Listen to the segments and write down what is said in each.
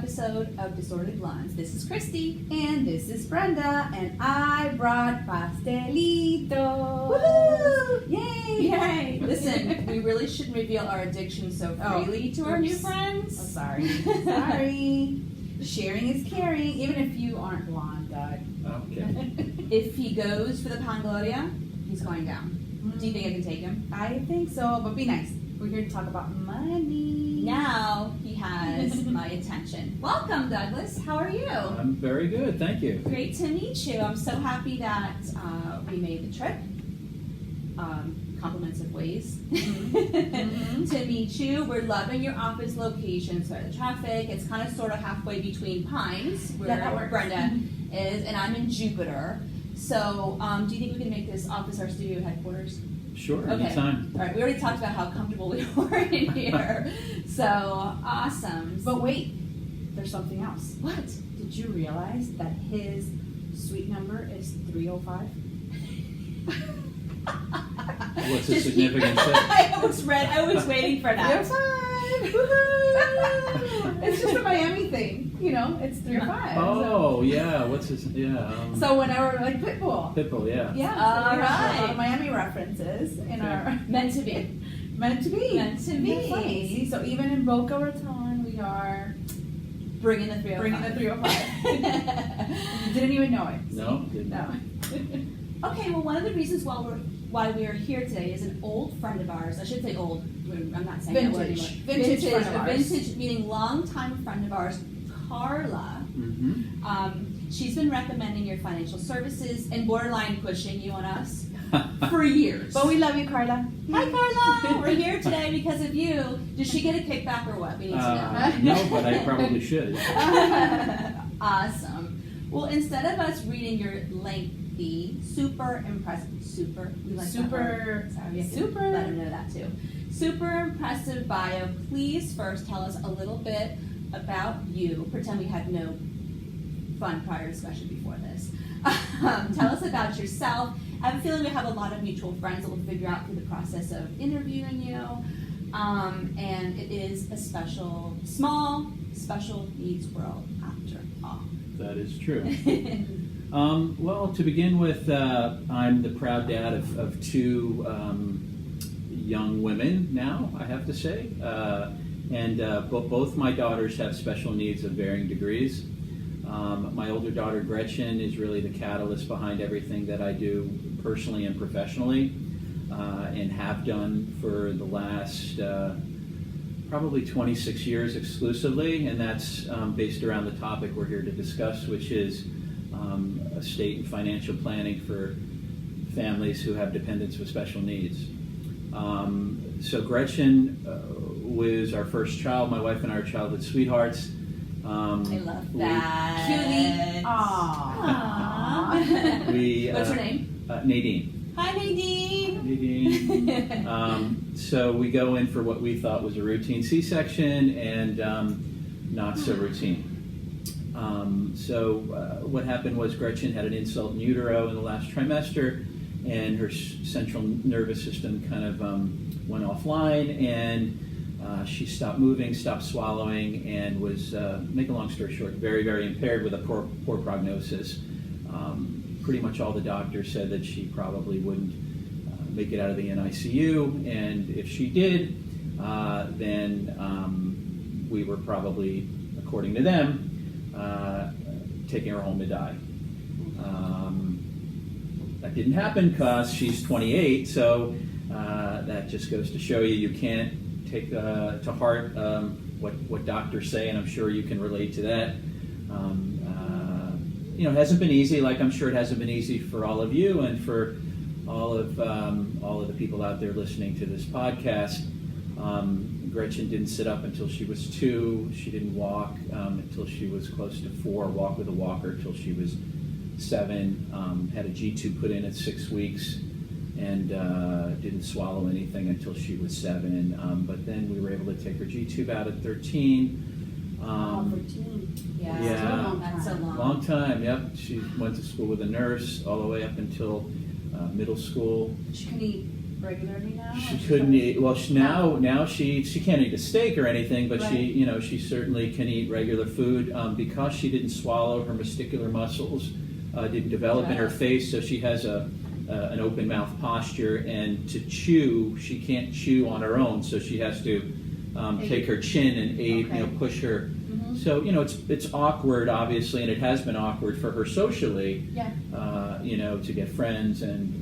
episode of Disorderly Blondes. This is Christy. And this is Brenda, and I brought pastelitos. Woohoo! Yay! Yay! Listen, we really shouldn't reveal our addiction so freely to our new friends. Oh, sorry. Sorry. Sharing is caring, even if you aren't blonde, Doug. Okay. If he goes for the Pan Gloria, he's going down. Do you think I can take him? I think so, but be nice. We're here to talk about money. Now he has my attention. Welcome, Douglas. How are you? I'm very good, thank you. Great to meet you. I'm so happy that we made the trip. Compliments of ways to meet you. We're loving your office location. So the traffic, it's kind of sort of halfway between Pines, where Brenda is, and I'm in Jupiter. So do you think we can make this office our studio headquarters? Sure, Okay. anytime. All right, we already talked about how comfortable we were in here. So awesome. But wait, there's something else. What? Did you realize that his suite number is 305? What's the significance of I was waiting for that. 305! Woohoo! It's just a Miami thing, you know. It's 305. Oh, yeah, what's his, So whenever, like Pitbull. Pitbull, yeah. Yeah, All so we have a lot right. of Miami references in our Meant to be. meant to be. Meant to be. That's funny. See, so even in Boca Raton, we are Bringing the 305. bringing the 305. You didn't even know it. No? Didn't. No. Okay, well, one of the reasons why we are here today is an old friend of ours. I should say old. I'm not saying that word Vintage. anymore. Vintage friend of ours. Vintage meaning longtime friend of ours, Carla. Mm-hmm. She's been recommending your financial services and borderline pushing you on us for years. But we love you, Carla. Hi, Carla. We're here today because of you. Does she get a kickback or what? We need to know. No, but I probably should. Awesome. Well, instead of us reading your lengthy, super impressive, we like that word. Sorry, we have to let them know that too. Super impressive bio. Please first tell us a little bit about you. Pretend we had no fun prior discussion before this. Tell us about yourself. I have a feeling we have a lot of mutual friends that we'll figure out through the process of interviewing you. And it is a small special needs world after all. That is true. Well, to begin with, I'm the proud dad of two young women now, I have to say. And both my daughters have special needs of varying degrees. My older daughter, Gretchen, is really the catalyst behind everything that I do personally and professionally, and have done for the last probably 26 years exclusively, and that's based around the topic we're here to discuss, which is estate and financial planning for families who have dependents with special needs. So Gretchen was our first child. My wife and I are childhood sweethearts. I love that. Cutie. Aww. What's her name? Nadine. Hi, Nadine. Nadine. So we go in for what we thought was a routine C-section and not so routine. So what happened was Gretchen had an insult in utero in the last trimester, and her central nervous system kind of went offline, and she stopped moving, stopped swallowing, and was, make a long story short, very, very impaired with a poor prognosis. Pretty much all the doctors said that she probably wouldn't make it out of the NICU, and if she did, then we were probably, according to them, taking her home to die. That didn't happen because she's 28, so that just goes to show you can't take to heart what doctors say, and I'm sure you can relate to that. It hasn't been easy, like I'm sure it hasn't been easy for all of you and for all of the people out there listening to this podcast. Gretchen didn't sit up until she was 2. She didn't walk until she was close to 4, walk with a walker till she was 7, had a G-tube put in at 6 weeks, and didn't swallow anything until she was 7. But then we were able to take her G-tube out at 13. 13. Yeah, that's so long. Long time, yep. She went to school with a nurse all the way up until middle school. She couldn't eat. regularly now? She couldn't eat. Well, now she can't eat a steak or anything, but Right. she certainly can eat regular food because she didn't swallow. Her masticular muscles didn't develop in her face, so she has an open mouth posture, and to chew, she can't chew on her own, so she has to take her chin and aid, Okay. push her. Mm-hmm. So it's awkward, obviously, and it has been awkward for her socially. Yeah. To get friends and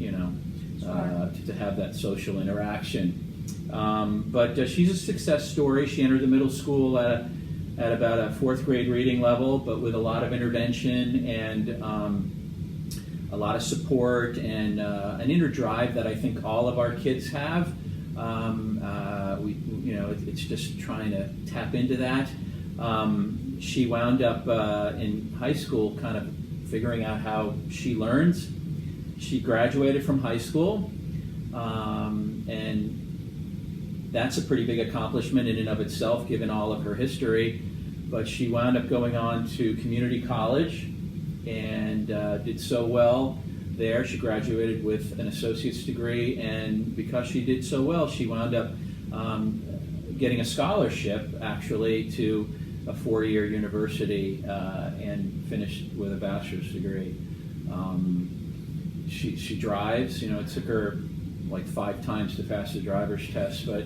Sure. to have that social interaction. But she's a success story. She entered the middle school at about a fourth grade reading level, but with a lot of intervention and a lot of support and an inner drive that I think all of our kids have. It's just trying to tap into that. She wound up in high school kind of figuring out how she learns. She graduated from high school, and that's a pretty big accomplishment in and of itself, given all of her history. But she wound up going on to community college and did so well there. She graduated with an associate's degree, and because she did so well, she wound up getting a scholarship, actually, to a 4-year university and finished with a bachelor's degree. She drives. It took her like 5 times to pass the driver's test, but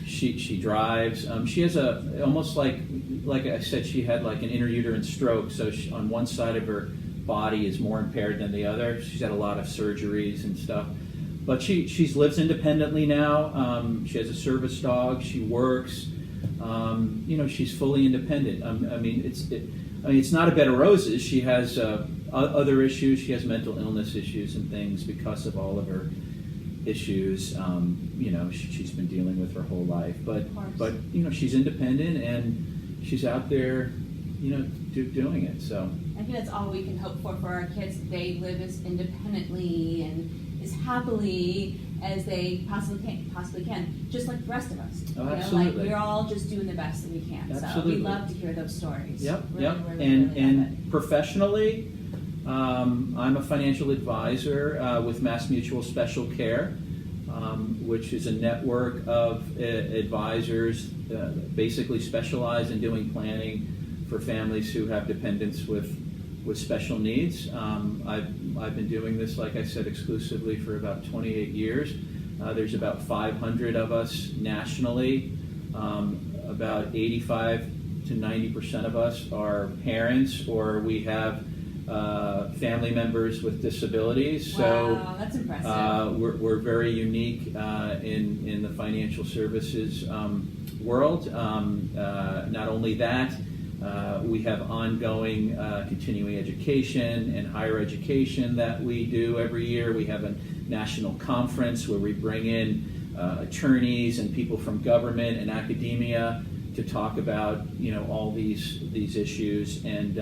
she drives. She has almost like I said, she had like an intrauterine stroke, so on one side of her body is more impaired than the other. She's had a lot of surgeries and stuff, but she lives independently now. She has a service dog. She works. She's fully independent. It's not a bed of roses. She has other issues. She has mental illness issues and things because of all of her issues. She's been dealing with her whole life. But she's independent and she's out there, doing it. So I think that's all we can hope for our kids. They live as independently and as happily as they possibly can, just like the rest of us. Oh, absolutely. We're all just doing the best that we can. Absolutely. So we love to hear those stories. Yep. Really And love it. professionally, I'm a financial advisor with Mass Mutual Special Care, which is a network of advisors basically specialize in doing planning for families who have dependents with special needs. I've been doing this, like I said, exclusively for about 28 years. There's about 500 of us nationally. About 85 to 90% of us are parents, or we have family members with disabilities. Wow, that's impressive. We're very unique in the financial services world. Not only that, we have ongoing continuing education and higher education that we do every year. We have a national conference where we bring in attorneys and people from government and academia to talk about all these issues. And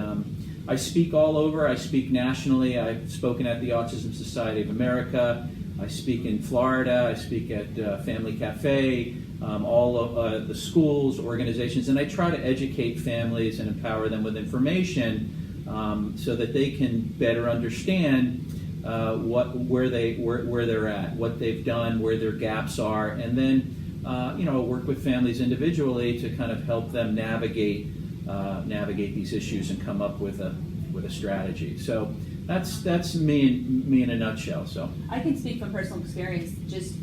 I speak all over. I speak nationally. I've spoken at the Autism Society of America. I speak in Florida. I speak at Family Cafe. All of the schools, organizations, and I try to educate families and empower them with information so that they can better understand where they're at, what they've done, where their gaps are, and then work with families individually to kind of help them navigate these issues and come up with a strategy. So that's me in a nutshell. So I can speak from personal experience. Just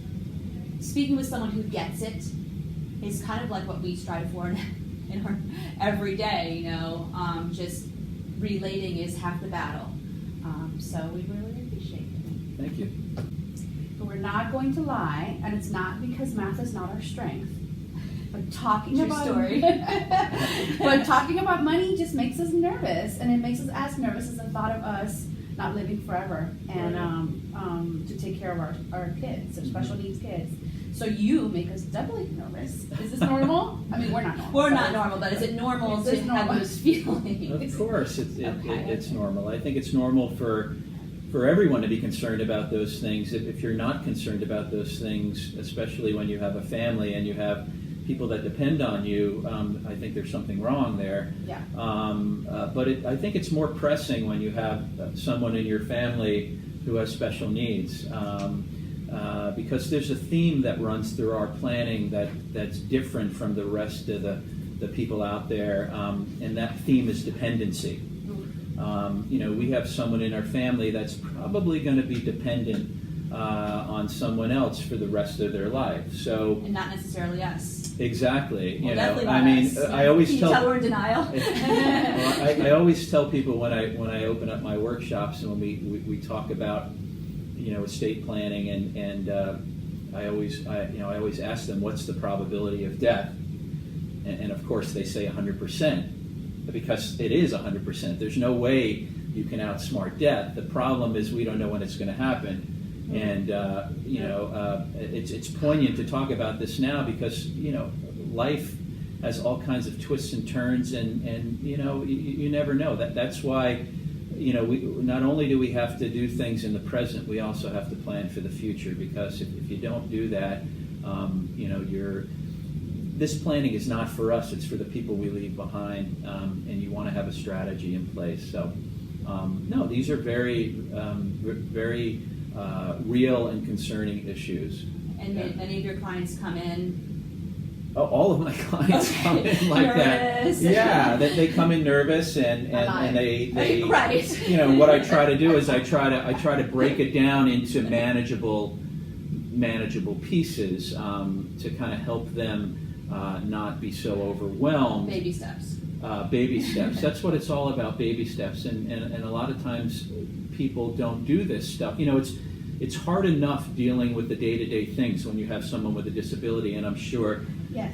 speaking with someone who gets it is kind of like what we strive for in our every day. Just relating is half the battle. So we really appreciate it. thank you. But we're not going to lie, and it's not because math is not our strength. But talking about money just makes us nervous, and it makes us as nervous as the thought of us not living forever and to take care of our kids, our special needs kids. So you make us doubly nervous. Is this normal? I mean, we're not normal. We're not normal, but is it normal to have those feelings? Of course, it's normal. I think it's normal for everyone to be concerned about those things. If you're not concerned about those things, especially when you have a family and you have people that depend on you, I think there's something wrong there. Yeah. But I think it's more pressing when you have someone in your family who has special needs. because there's a theme that runs through our planning that's different from the rest of the people out there, and that theme is dependency. We have someone in our family that's probably going to be dependent on someone else for the rest of their life. So, and not necessarily us. Exactly. Definitely not us. I always Can you tell we're in denial? Well, I always tell people when I open up my workshops and when we talk about estate planning and I always ask them, what's the probability of death, and of course they say 100%. Because it is 100%. There's no way you can outsmart death. The problem is we don't know when it's going to happen, and it's poignant to talk about this now because life has all kinds of twists and turns, and you never know. That's why we not only do we have to do things in the present, we also have to plan for the future. Because if you don't do that, this planning is not for us, it's for the people we leave behind, and you want to have a strategy in place. So, no, these are very, very real and concerning issues. And many of your clients come in? Oh, all of my clients come in like nervous. That. Yeah, they come in nervous, and they right. What I try to do is I try to break it down into manageable pieces to kind of help them not be so overwhelmed. Baby steps. Baby steps. That's what it's all about, baby steps. And a lot of times people don't do this stuff. It's hard enough dealing with the day-to-day things when you have someone with a disability, and I'm sure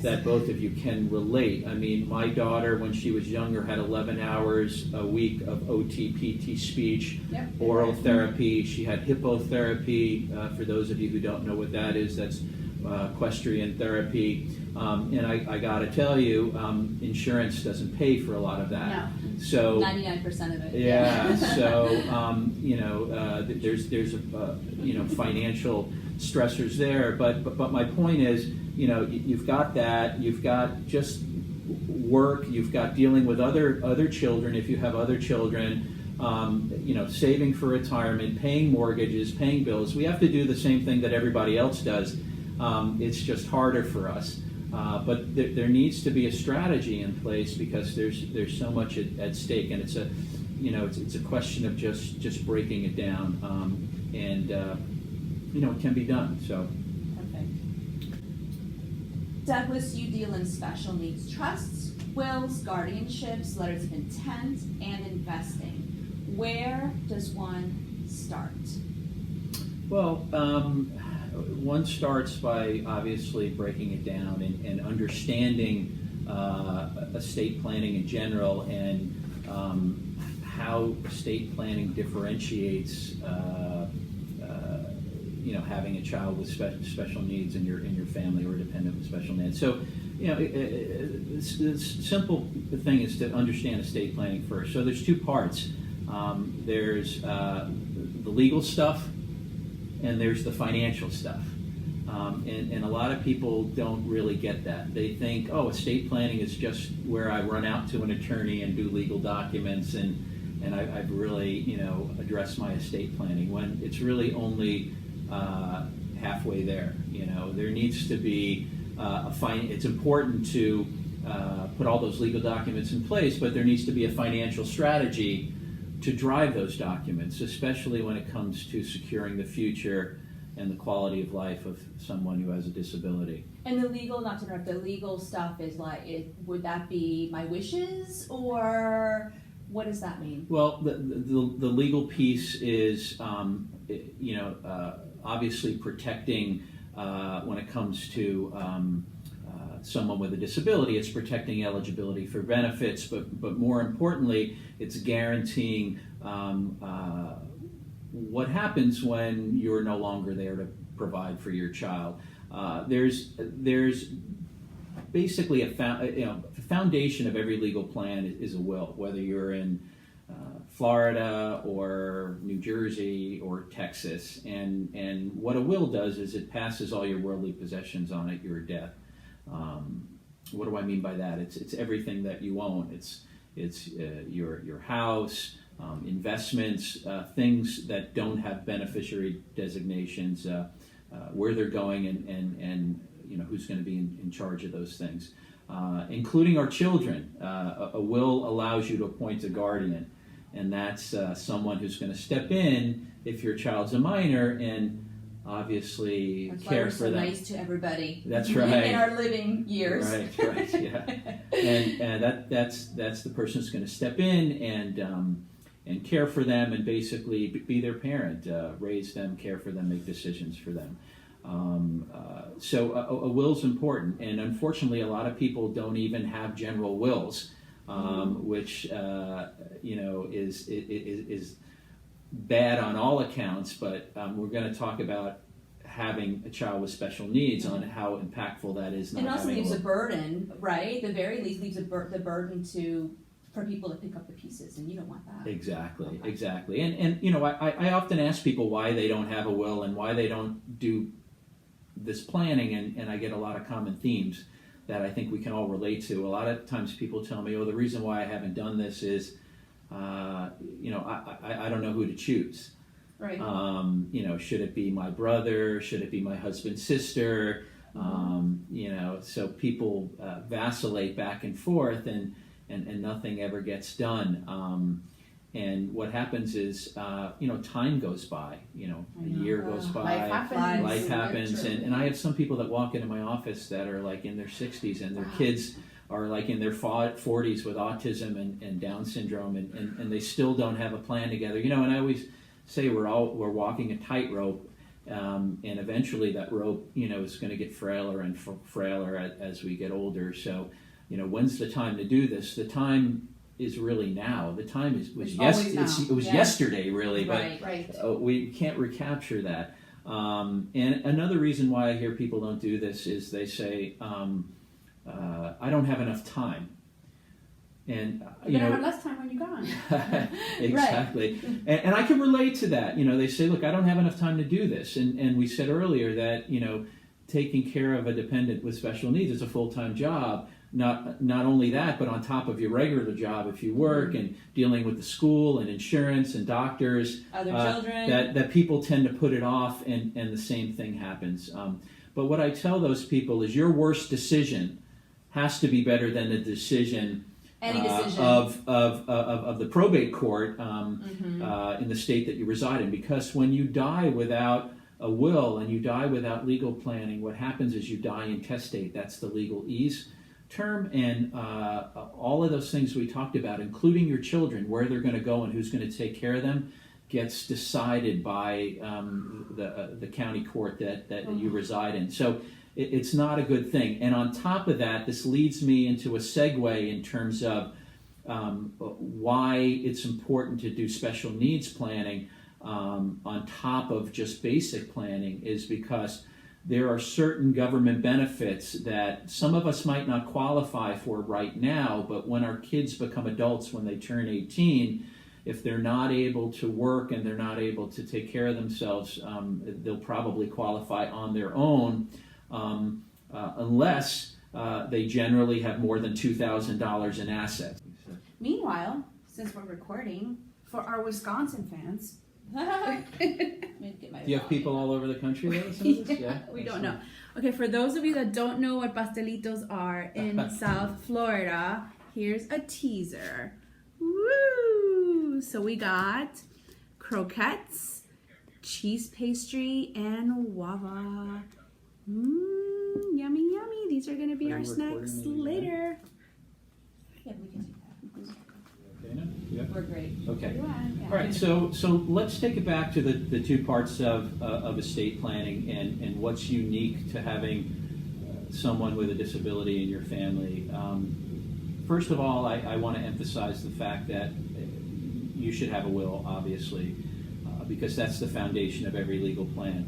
that both of you can relate. I mean, my daughter, when she was younger, had 11 hours a week of OT, PT, speech, oral therapy. She had hippotherapy. For those of you who don't know what that is, that's equestrian therapy. And I got to tell you, insurance doesn't pay for a lot of that. No. So 99% of it. Yeah. So there's financial stressors there. But my point is, you've got that. You've got just work. You've got dealing with other children if you have other children. Saving for retirement, paying mortgages, paying bills. We have to do the same thing that everybody else does. It's just harder for us. But there needs to be a strategy in place because there's so much at stake, and it's a question of just breaking it down, and it can be done. So. Perfect. Douglas, you deal in special needs trusts, wills, guardianships, letters of intent, and investing. Where does one start? Well, one starts by obviously breaking it down and understanding estate planning in general and how estate planning differentiates having a child with special needs in your family or a dependent with special needs. So the simple thing is to understand estate planning first. So there's two parts. There's the legal stuff and there's the financial stuff. And a lot of people don't really get that. They think, estate planning is just where I run out to an attorney and do legal documents and I've really, addressed my estate planning, when it's really only halfway there. There needs to be it's important to put all those legal documents in place, but there needs to be a financial strategy to drive those documents, especially when it comes to securing the future and the quality of life of someone who has a disability. And the legal, not to interrupt, the legal stuff is would that be my wishes, or what does that mean? Well, the legal piece is, obviously protecting, when it comes to someone with a disability, it's protecting eligibility for benefits, but more importantly, it's guaranteeing what happens when you're no longer there to provide for your child. There's basically the foundation of every legal plan is a will, whether you're in Florida or New Jersey or Texas, and what a will does is it passes all your worldly possessions on at your death. What do I mean by that? It's everything that you own. It's your house, investments, things that don't have beneficiary designations, where they're going and who's going to be in charge of those things, including our children. A will allows you to appoint a guardian, and that's someone who's going to step in if your child's a minor and obviously That's care why we're for so them. nice to everybody. That's right. In our living years. Right, yeah. And that's the person who's going to step in and care for them and basically be their parent, raise them, care for them, make decisions for them. So a will's important, and unfortunately, a lot of people don't even have general wills, which is bad on all accounts. But we're going to talk about having a child with special needs on how impactful that is. It also leaves a burden, right? The very least leaves the burden for people to pick up the pieces, and you don't want that. Exactly. And I often ask people why they don't have a will and why they don't do this planning, and I get a lot of common themes that I think we can all relate to. A lot of times people tell me, the reason why I haven't done this is, I don't know who to choose. Right. Should it be my brother? Should it be my husband's sister? So people vacillate back and forth, and nothing ever gets done. And what happens is, time goes by. A year goes by. Life happens, and I have some people that walk into my office that are like in their 60s, and their kids are like in their 40s with autism and Down syndrome, and they still don't have a plan together. And I always say we're walking a tightrope, and eventually that rope, is going to get frailer and frailer as we get older. So, when's the time to do this? The time is really now. The time was yesterday, really, but we can't recapture that. And another reason why I hear people don't do this is they say, I don't have enough time. And you're gonna have less time when you're gone. Exactly. And I can relate to that. They say, look, I don't have enough time to do this. And we said earlier that, taking care of a dependent with special needs is a full-time job. Not only that, but on top of your regular job, if you work and dealing with the school and insurance and doctors, other children, that people tend to put it off, and the same thing happens. But what I tell those people is your worst decision has to be better than the decision of the probate court in the state that you reside in. Because when you die without a will and you die without legal planning, what happens is you die intestate. That's the legalese term, and all of those things we talked about, including your children, where they're going to go and who's going to take care of them, gets decided by the county court that you reside in. So it's not a good thing. And on top of that, this leads me into a segue in terms of why it's important to do special needs planning on top of just basic planning, is because there are certain government benefits that some of us might not qualify for right now, but when our kids become adults, when they turn 18, if they're not able to work and they're not able to take care of themselves, they'll probably qualify on their own, unless they generally have more than $2,000 in assets. Meanwhile, since we're recording, for our Wisconsin fans, do you have people all over the country that listen to this? Yeah. We don't know. Okay, for those of you that don't know what pastelitos are in South Florida, here's a teaser. Woo! So we got croquettes, cheese pastry, and guava. Yummy, yummy. These are going to be our snacks later. Yeah, we can do that. Okay, no? Yeah. We're great. Okay. Yeah. All right. So let's take it back to the two parts of estate planning and what's unique to having someone with a disability in your family. First of all, I want to emphasize the fact that you should have a will, obviously, because that's the foundation of every legal plan.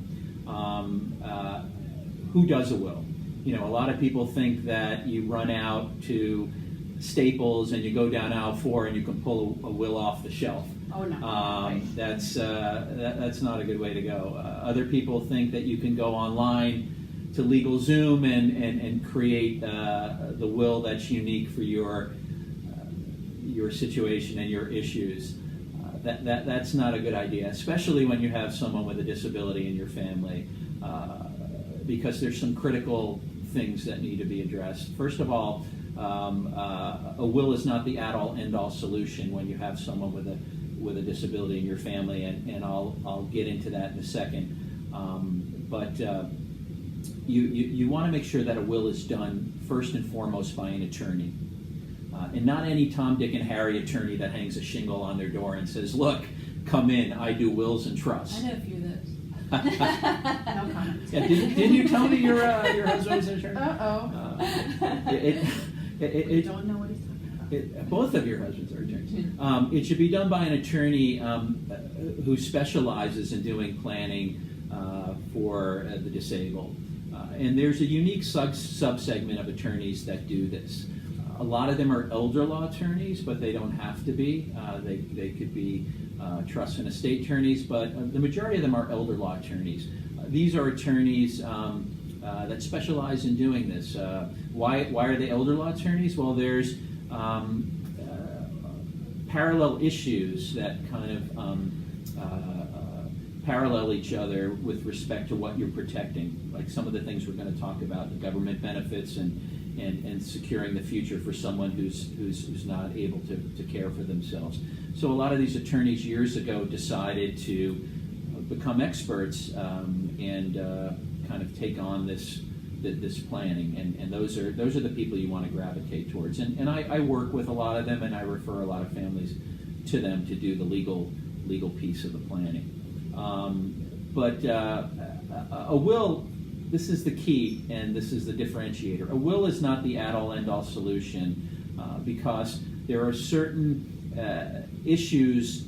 Who does a will? A lot of people think that you run out to Staples and you go down aisle 4 and you can pull a will off the shelf. Oh no! Right. That's not a good way to go. Other people think that you can go online to LegalZoom and create the will that's unique for your situation and your issues. That's not a good idea, especially when you have someone with a disability in your family. because there's some critical things that need to be addressed. First of all, a will is not the at-all, end-all solution when you have someone with a disability in your family, and I'll get into that in a second. But you want to make sure that a will is done first and foremost by an attorney, and not any Tom, Dick, and Harry attorney that hangs a shingle on their door and says, "Look, come in, I do wills and trusts." I know a few of those. No comment. Yeah, didn't you tell me your husband was an attorney? I don't know what he's talking about. Both of your husbands are attorneys. It should be done by an attorney who specializes in doing planning for the disabled. And there's a unique subsegment of attorneys that do this. A lot of them are elder law attorneys, but they don't have to be. They could be trust and estate attorneys, but the majority of them are elder law attorneys. These are attorneys that specialize in doing this. Why are they elder law attorneys? Well, there's parallel issues that kind of parallel each other with respect to what you're protecting, like some of the things we're going to talk about, the government benefits and securing the future for someone who's not able to care for themselves. So a lot of these attorneys years ago decided to become experts and kind of take on this planning, and those are the people you want to gravitate towards. And I work with a lot of them, and I refer a lot of families to them to do the legal piece of the planning. But a will, this is the key, and this is the differentiator. A will is not the at-all, end-all solution because there are certain issues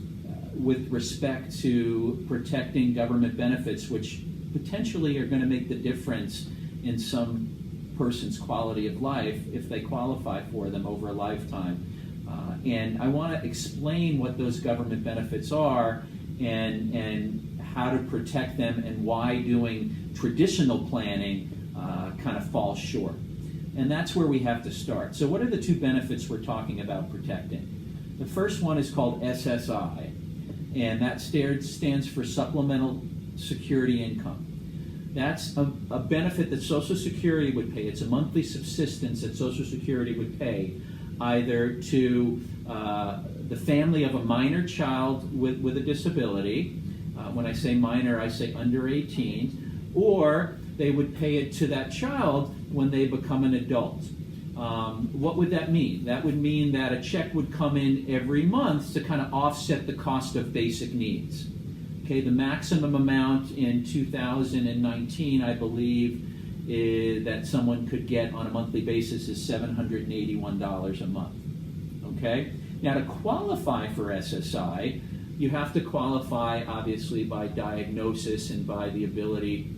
with respect to protecting government benefits which potentially are going to make the difference in some person's quality of life if they qualify for them over a lifetime. And I want to explain what those government benefits are and how to protect them and why doing traditional planning kind of falls short. And that's where we have to start. So what are the two benefits we're talking about protecting? The first one is called SSI, and that stands for Supplemental Security Income. That's a benefit that Social Security would pay. It's a monthly subsistence that Social Security would pay either to the family of a minor child with a disability. When I say minor, I say under 18, or they would pay it to that child when they become an adult. What would that mean? That would mean that a check would come in every month to kind of offset the cost of basic needs. Okay, the maximum amount in 2019, I believe, that someone could get on a monthly basis is $781 a month. Okay, now to qualify for SSI, you have to qualify obviously by diagnosis and by the ability,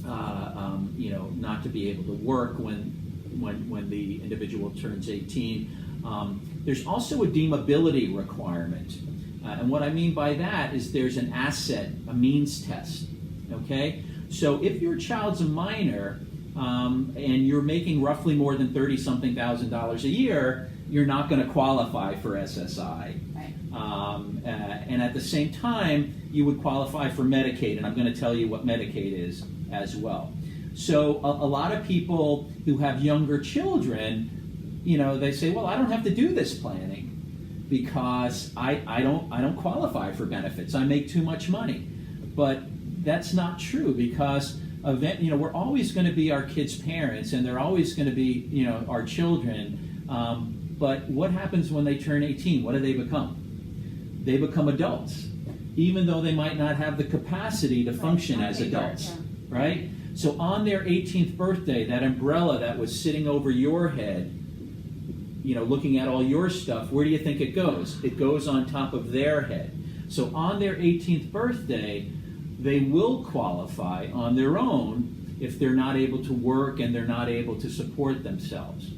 not to be able to work when the individual turns 18. There's also a deemability requirement. And what I mean by that is there's an asset, a means test. Okay? So if your child's a minor and you're making roughly more than $30-something thousand a year, you're not going to qualify for SSI. Right. And at the same time, you would qualify for Medicaid, and I'm going to tell you what Medicaid is as well. So a lot of people who have younger children, they say, well, I don't have to do this planning because I don't qualify for benefits. I make too much money. But that's not true because we're always going to be our kids' parents, and they're always going to be our children. But what happens when they turn 18? What do they become? They become adults, even though they might not have the capacity to function as adults, right? So on their 18th birthday, that umbrella that was sitting over your head, looking at all your stuff, where do you think it goes? It goes on top of their head. So on their 18th birthday, they will qualify on their own if they're not able to work and they're not able to support themselves.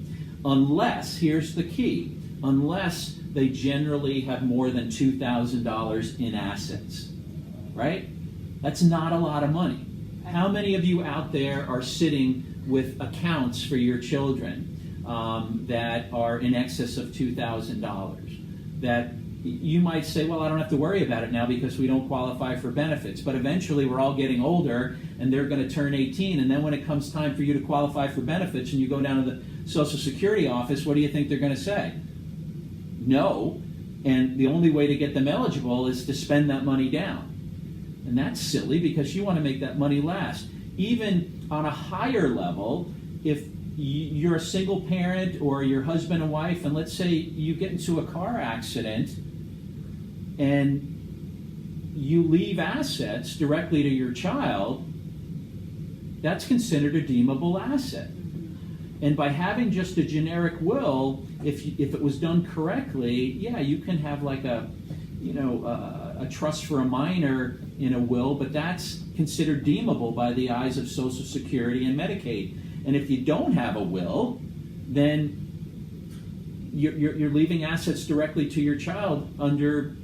Unless, here's the key, unless they generally have more than $2,000 in assets, right? That's not a lot of money. How many of you out there are sitting with accounts for your children that are in excess of $2,000? That you might say, well, I don't have to worry about it now because we don't qualify for benefits. But eventually we're all getting older and they're going to turn 18, and then when it comes time for you to qualify for benefits and you go down to the Social Security office, what do you think they're going to say? No. And the only way to get them eligible is to spend that money down. And that's silly because you want to make that money last. Even on a higher level, if you're a single parent or you're husband and wife, and let's say you get into a car accident and you leave assets directly to your child, that's considered a deemable asset. And by having just a generic will, if it was done correctly, yeah, you can have like a trust for a minor in a will, but that's considered deemable by the eyes of Social Security and Medicaid. And if you don't have a will, then you're leaving assets directly to your child under,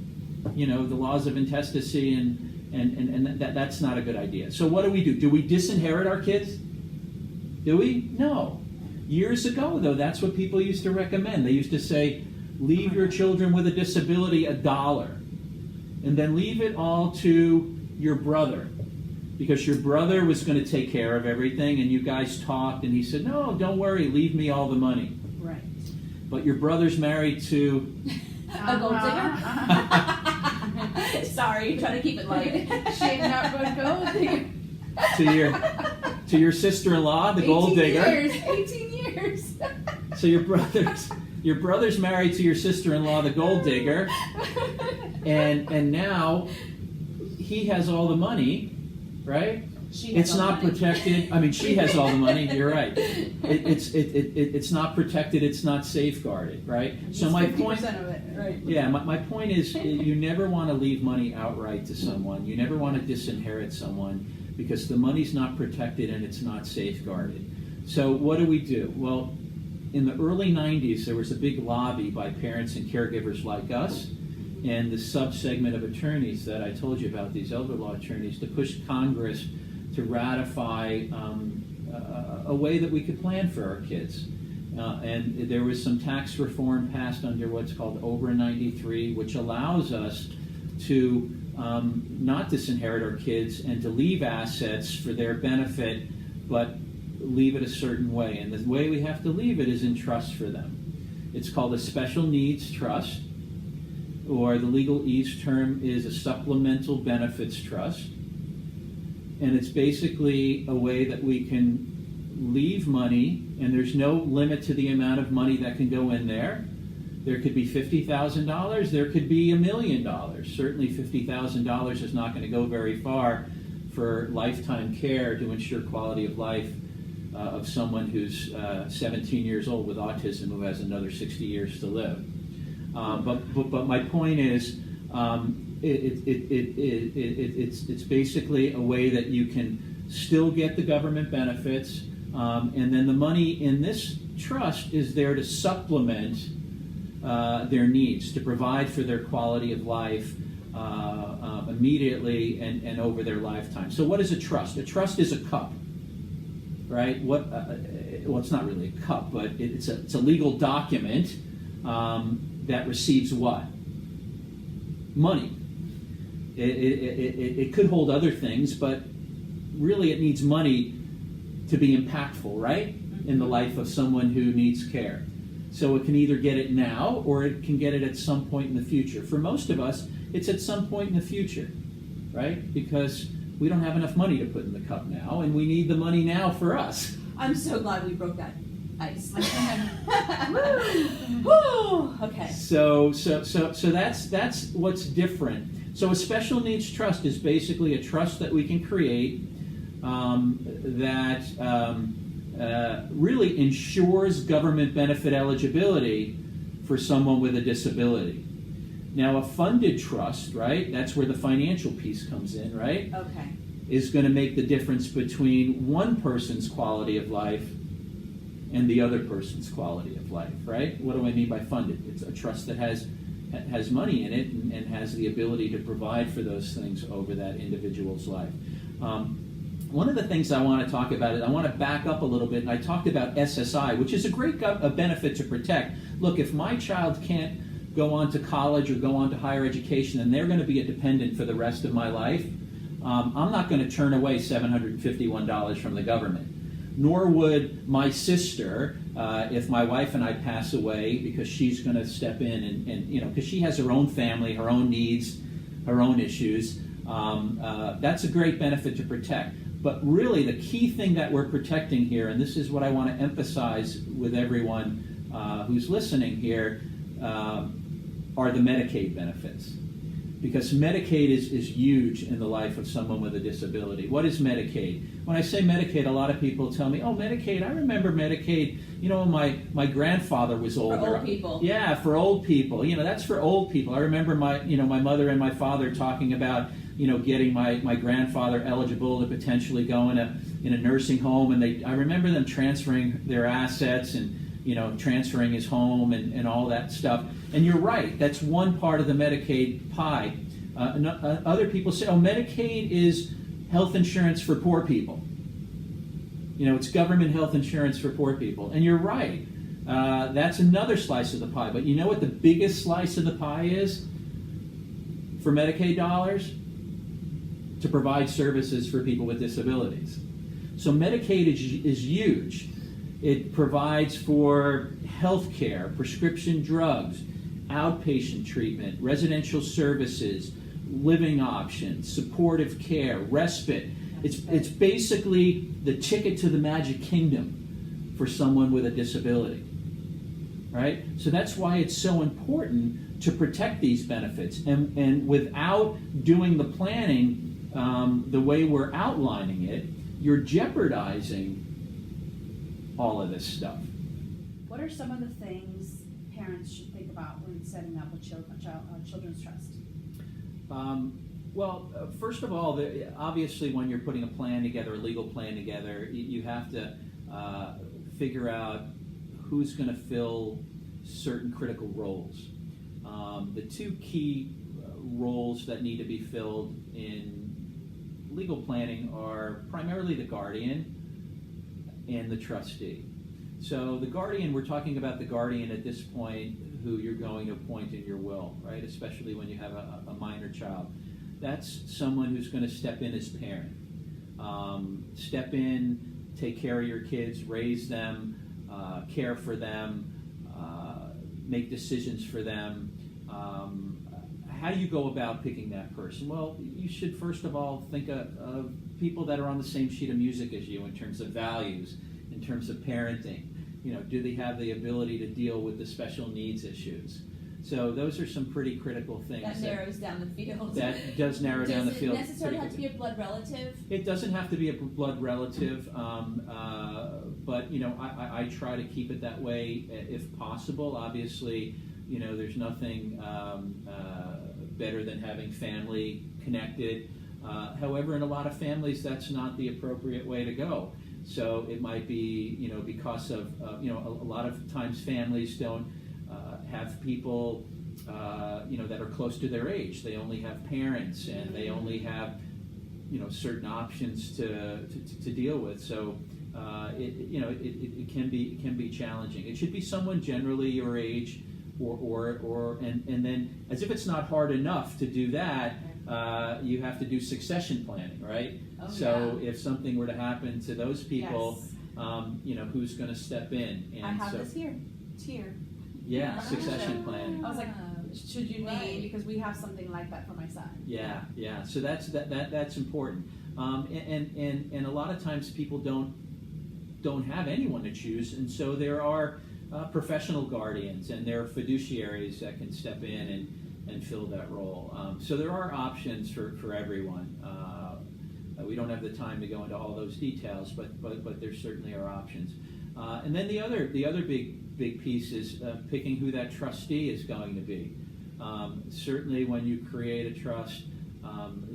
the laws of intestacy, and that's not a good idea. So what do? Do we disinherit our kids? Do we? No. Years ago, though, that's what people used to recommend. They used to say, leave your children with a disability $1, and then leave it all to your brother, because your brother was going to take care of everything, and you guys talked, and he said, no, don't worry, leave me all the money. Right. But your brother's married to... A gold digger? Sorry, trying to keep it light. She's not but gold digger. To your sister-in-law, the gold digger. 18 years. So your brother's married to your sister-in-law, the gold digger, and now he has all the money, right? It's not protected. I mean, she has all the money. You're right. It's not protected. It's not safeguarded, right? So my point. 50% of it, right? Yeah, my point is, you never want to leave money outright to someone. You never want to disinherit someone because the money's not protected and it's not safeguarded. So what do? Well, in the early 90s, there was a big lobby by parents and caregivers like us and the sub-segment of attorneys that I told you about, these elder law attorneys, to push Congress to ratify a way that we could plan for our kids. And there was some tax reform passed under what's called OBRA 93, which allows us to not disinherit our kids and to leave assets for their benefit, but leave it a certain way. And the way we have to leave it is in trust for them. It's called a special needs trust, or the legalese term is a supplemental benefits trust. And it's basically a way that we can leave money, and there's no limit to the amount of money that can go in there. There could be $50,000, there could be $1 million. Certainly $50,000 is not going to go very far for lifetime care to ensure quality of life of someone who's 17 years old with autism who has another 60 years to live. But my point is, it's basically a way that you can still get the government benefits, and then the money in this trust is there to supplement their needs, to provide for their quality of life immediately and over their lifetime. So what is a trust? A trust is a cup, right? Well, it's not really a cup, but it's a legal document that receives what? Money. It could hold other things, but really it needs money to be impactful, right? In the life of someone who needs care. So it can either get it now or it can get it at some point in the future. For most of us, it's at some point in the future, right? Because we don't have enough money to put in the cup now, and we need the money now for us. I'm so glad we broke that ice. Woo! Okay. So that's what's different. So a special needs trust is basically a trust that we can create that really ensures government benefit eligibility for someone with a disability. Now, a funded trust, right, that's where the financial piece comes in, right? Okay. Is going to make the difference between one person's quality of life and the other person's quality of life, right? What do I mean by funded? It's a trust that has money in it and has the ability to provide for those things over that individual's life. One of the things I want to talk about is I want to back up a little bit, and I talked about SSI, which is a great benefit to protect. Look, if my child can't go on to college or go on to higher education, and they're going to be a dependent for the rest of my life, I'm not going to turn away $751 from the government. Nor would my sister, if my wife and I pass away, because she's going to step in and because she has her own family, her own needs, her own issues. That's a great benefit to protect. But really, the key thing that we're protecting here, and this is what I want to emphasize with everyone who's listening here, are the Medicaid benefits. Because Medicaid is huge in the life of someone with a disability. What is Medicaid? When I say Medicaid, a lot of people tell me, oh, Medicaid, I remember Medicaid, my grandfather was older. For old people. Yeah, for old people. That's for old people. I remember my mother and my father talking about, getting my grandfather eligible to potentially go in a nursing home, and I remember them transferring their assets and, transferring his home and all that stuff. And you're right, that's one part of the Medicaid pie. Other people say, oh, Medicaid is health insurance for poor people. It's government health insurance for poor people. And you're right, that's another slice of the pie. But you know what the biggest slice of the pie is for Medicaid dollars? To provide services for people with disabilities. So Medicaid is huge. It provides for health care, prescription drugs, outpatient treatment, residential services, living options, supportive care, respite. It's basically the ticket to the Magic Kingdom for someone with a disability. Right? So that's why it's so important to protect these benefits. And without doing the planning the way we're outlining it, you're jeopardizing all of this stuff. What are some of the things parents should think about when setting up a children's trust? First of all, obviously when you're putting a plan together, a legal plan together, you have to figure out who's going to fill certain critical roles. The two key roles that need to be filled in legal planning are primarily the guardian and the trustee. So the guardian, we're talking about the guardian at this point who you're going to appoint in your will, right? Especially when you have a minor child. That's someone who's going to step in as parent. Step in, take care of your kids, raise them, care for them, make decisions for them. How do you go about picking that person? Well, you should first of all think of people that are on the same sheet of music as you in terms of values, in terms of parenting. Do they have the ability to deal with the special needs issues? So those are some pretty critical things. That narrows down the field. That does narrow down the field. Does it necessarily have to be a blood relative? It doesn't have to be a blood relative, but I try to keep it that way if possible. Obviously, there's nothing better than having family connected. However, in a lot of families, that's not the appropriate way to go. So it might be, because of, a lot of times families don't have people, that are close to their age. They only have parents, and they only have, certain options to deal with. So it can be challenging. It should be someone generally your age, and then as if it's not hard enough to do that, you have to do succession planning, right? Oh, so if something were to happen to those people, yes. Who's going to step in? And I have this here. It's here. Yeah, succession planning. I was like, should you Right. need, because we have something like that for my son. Yeah. So that's important. And a lot of times people don't have anyone to choose, and so there are professional guardians and there are fiduciaries that can step in and fill that role. So there are options for everyone. We don't have the time to go into all those details, but there certainly are options. And then the other big piece is picking who that trustee is going to be. Certainly when you create a trust,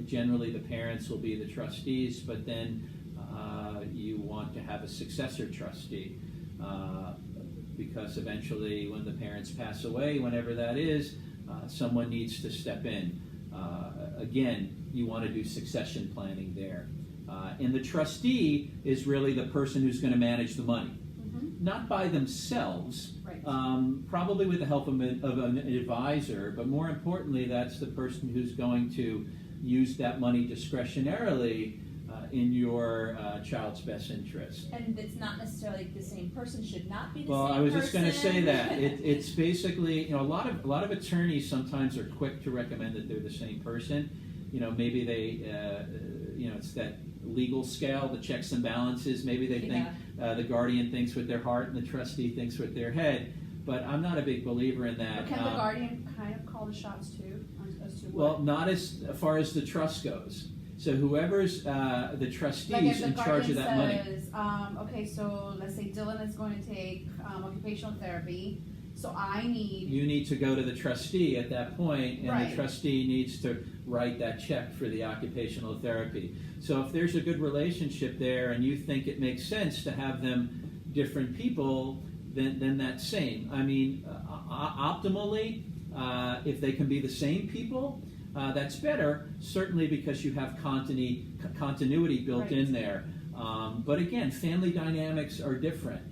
generally the parents will be the trustees, but then you want to have a successor trustee because eventually when the parents pass away, whenever that is, someone needs to step in. Again, you want to do succession planning there. And the trustee is really the person who's going to manage the money. Mm-hmm. Not by themselves, Right. probably with the help of an advisor, but more importantly, that's the person who's going to use that money discretionarily in your child's best interest. And it's not necessarily the same person, should not be the Well, same person. I was just going to say that. It's basically, a lot of attorneys sometimes are quick to recommend that they're the same person. Maybe they, it's that legal scale, the checks and balances. Maybe they think the guardian thinks with their heart and the trustee thinks with their head. But I'm not a big believer in that. But can the guardian kind of call the shots too? As to well, not as far as the trust goes. So whoever's the trustees in charge of that money. Okay, so let's say Dylan is going to take occupational therapy. So I need... You need to go to the trustee at that point, and Right. the trustee needs to write that check for the occupational therapy. So if there's a good relationship there and you think it makes sense to have them different people, then that's same. I mean, optimally, if they can be the same people, that's better, certainly because you have continuity built in there. But again, family dynamics are different.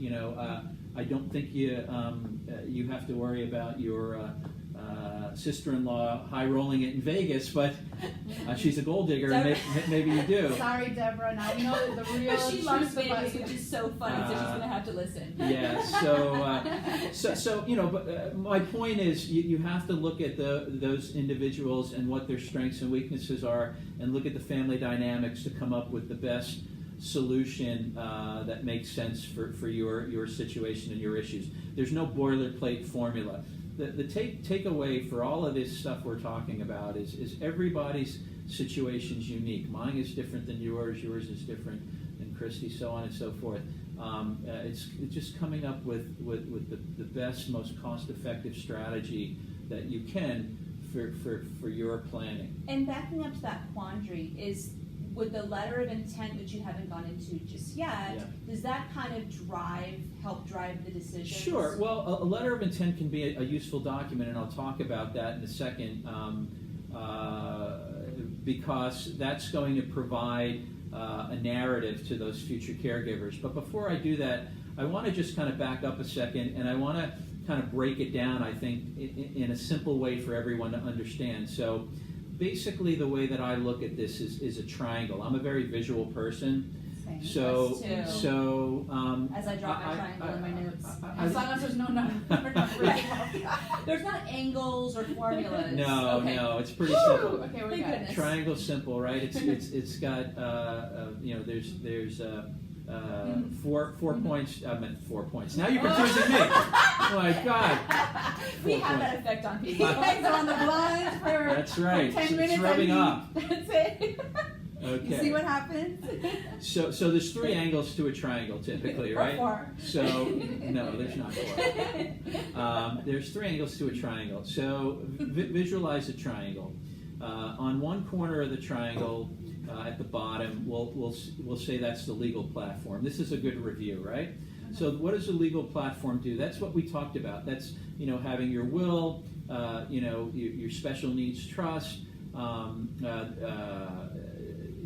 I don't think you have to worry about your sister-in-law high rolling it in Vegas, but she's a gold digger, and maybe you do. Sorry, Deborah. Now we know the real. She loves Vegas, which is so funny. So she's gonna have to listen. Yeah. So but my point is, you have to look at those individuals and what their strengths and weaknesses are, and look at the family dynamics to come up with the best solution that makes sense for your situation and your issues. There's no boilerplate formula. The takeaway for all of this stuff we're talking about is everybody's situation's unique. Mine is different than yours is different than Christy's, so on and so forth. It's just coming up with the best, most cost-effective strategy that you can for your planning. And backing up to that quandary is, with the letter of intent, which you haven't gone into just yet, does that kind of help drive the decision? Sure. Well, a letter of intent can be a useful document, and I'll talk about that in a second, because that's going to provide a narrative to those future caregivers. But before I do that, I want to just kind of back up a second, and I want to kind of break it down, I think, in a simple way for everyone to understand. So basically, the way that I look at this is a triangle. I'm a very visual person. Same. So as I draw my triangle in my notes. As long as there's no number. There's not angles or formulas. No, it's pretty simple. Okay, we're Thank good. goodness. Triangle's simple, right? It's got there's 4 points. I meant 4 points. Now you're confusing me. Oh my God. We have that effect on people. Guys are on the blinds for That's right. 10 minutes. It's rubbing off. That's it. Okay. You see what happens? So there's 3 angles to a triangle typically, right? Or 4. So no, there's not 4. There's 3 angles to a triangle. So visualize a triangle. On one corner of the triangle, at the bottom, we'll say that's the legal platform. This is a good review, right? So what does a legal platform do? That's what we talked about. That's having your will, your special needs trust.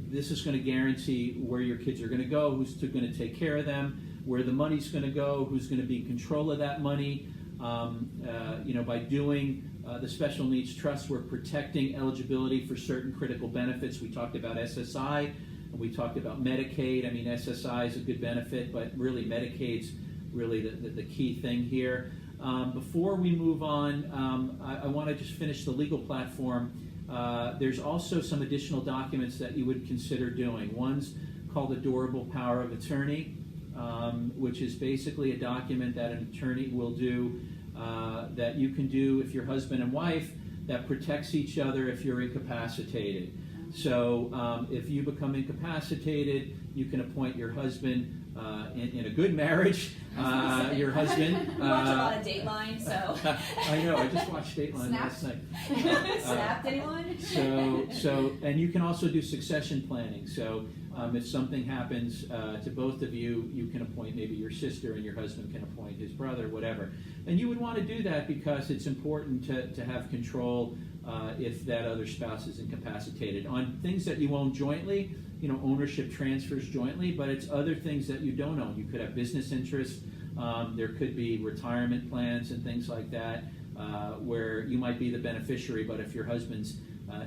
This is going to guarantee where your kids are going to go, who's going to take care of them, where the money's going to go, who's going to be in control of that money. By doing the special needs trust, we're protecting eligibility for certain critical benefits. We talked about SSI, and we talked about Medicaid. I mean, SSI is a good benefit, but really Medicaid's really the key thing here. Before we move on, I want to just finish the legal platform. There's also some additional documents that you would consider doing. One's called a durable power of attorney, which is basically a document that an attorney will do that you can do if you're husband and wife, that protects each other if you're incapacitated. So if you become incapacitated, you can appoint your husband in a good marriage. Your husband. We watch a lot of Dateline, so. I know. I just watched Dateline last night. Snap Dateline. So, and you can also do succession planning. So, if something happens to both of you, you can appoint maybe your sister, and your husband can appoint his brother, whatever. And you would want to do that because it's important to have control if that other spouse is incapacitated. On things that you own jointly, ownership transfers jointly, but it's other things that you don't own. You could have business interests. There could be retirement plans and things like that where you might be the beneficiary, but if your husband's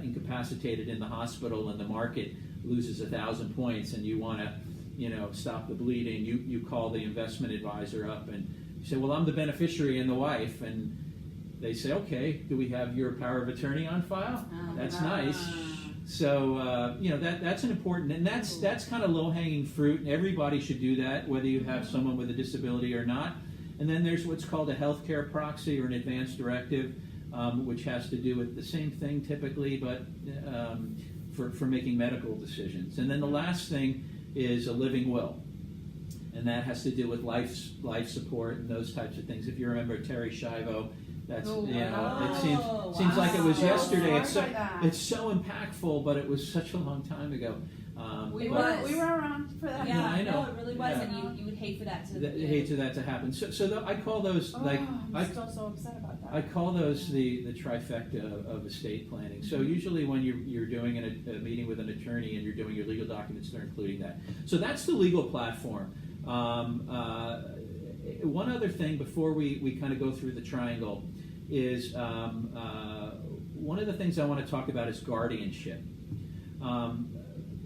incapacitated in the hospital and the market loses 1,000 points and you want to, stop the bleeding, you call the investment advisor up and you say, well, I'm the beneficiary and the wife, and they say, okay, do we have your power of attorney on file? That's nice. So that's an important, and that's kind of low-hanging fruit, and everybody should do that, whether you have someone with a disability or not. And then there's what's called a healthcare proxy or an advance directive, which has to do with the same thing typically, but for making medical decisions. And then the last thing is a living will, and that has to do with life support and those types of things. If you remember Terry Schiavo, that's it seems like it was yesterday. It's so impactful, but it was such a long time ago. We were around for that. Yeah, I know. No, it really was, and you would hate for that to happen. So I call those I'm still so upset about that. I call those the trifecta of estate planning. So usually when you're doing a meeting with an attorney and you're doing your legal documents, they're including that. So that's the legal platform. One other thing before we kind of go through the triangle is one of the things I want to talk about is guardianship.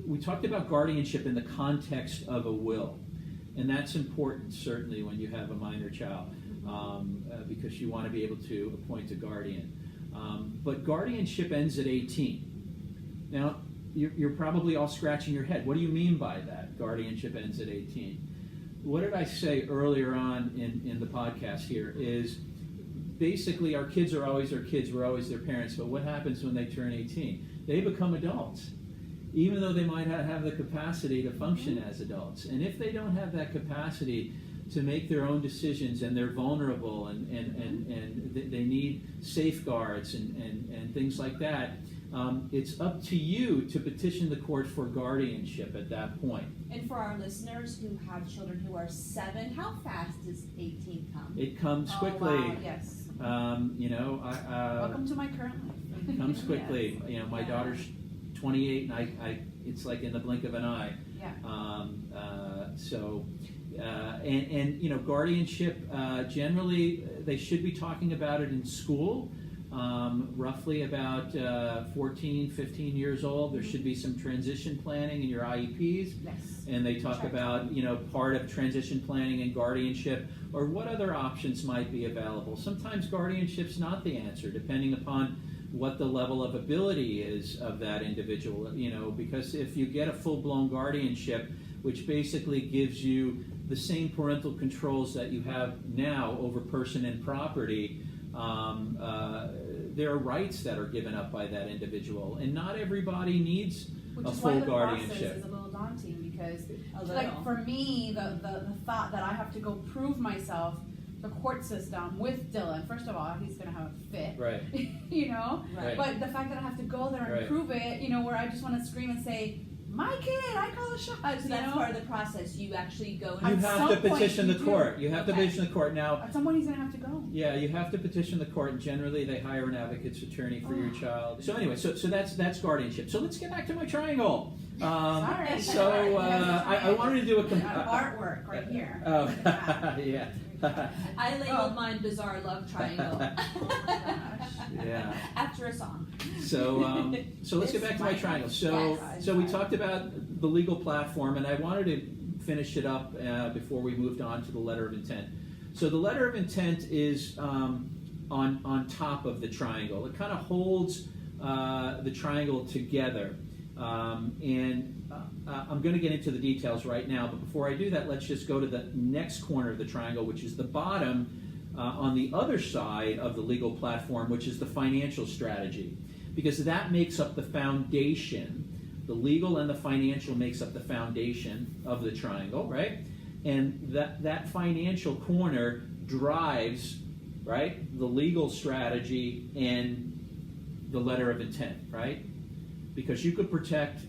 We talked about guardianship in the context of a will, and that's important certainly when you have a minor child, because you want to be able to appoint a guardian. But guardianship ends at 18. Now, you're probably all scratching your head. What do you mean by that? Guardianship ends at 18. What did I say earlier on in the podcast here is basically our kids are always our kids, we're always their parents, but what happens when they turn 18? They become adults, even though they might not have the capacity to function as adults. And if they don't have that capacity to make their own decisions, and they're vulnerable, and they need safeguards and things like that, it's up to you to petition the court for guardianship at that point. And for our listeners who have children who are 7, how fast does 18 come? It comes quickly. Wow, yes. Welcome to my current life. It comes quickly. Yes. My daughter's 28, and it's like in the blink of an eye. Yeah. Guardianship, generally, they should be talking about it in school. Roughly about 14, 15 years old, there should be some transition planning in your IEPs. Yes. And they talk about, part of transition planning and guardianship, or what other options might be available. Sometimes guardianship's not the answer, depending upon what the level of ability is of that individual, because if you get a full-blown guardianship, which basically gives you the same parental controls that you have now over person and property, there are rights that are given up by that individual, and not everybody needs a full guardianship. Which is why the process is a little daunting, because like for me, the thought that I have to go prove myself, the court system with Dylan, first of all, he's going to have a fit, right? Right. But the fact that I have to go there and prove it, where I just want to scream and say, my kid, I call the shots. So that's part of the process. You actually go and you have to petition the court. You have to petition the court. Now, at some point he's going to have to go. Yeah, you have to petition the court, and generally they hire an advocate's attorney for your child. So anyway, so that's guardianship. So let's get back to my triangle. Sorry. So I wanted to do a artwork right here. Oh, yeah. I labeled mine Bizarre Love Triangle. Yeah. After a song. So let's get back to my triangle. So we talked about the legal platform, and I wanted to finish it up before we moved on to the letter of intent. So the letter of intent is on top of the triangle. It kind of holds the triangle together. I'm going to get into the details right now, but before I do that, let's just go to the next corner of the triangle, which is the bottom on the other side of the legal platform, which is the financial strategy, because that makes up the foundation. The legal and the financial makes up the foundation of the triangle, right? And that financial corner drives, right, the legal strategy and the letter of intent, right? Because you could protect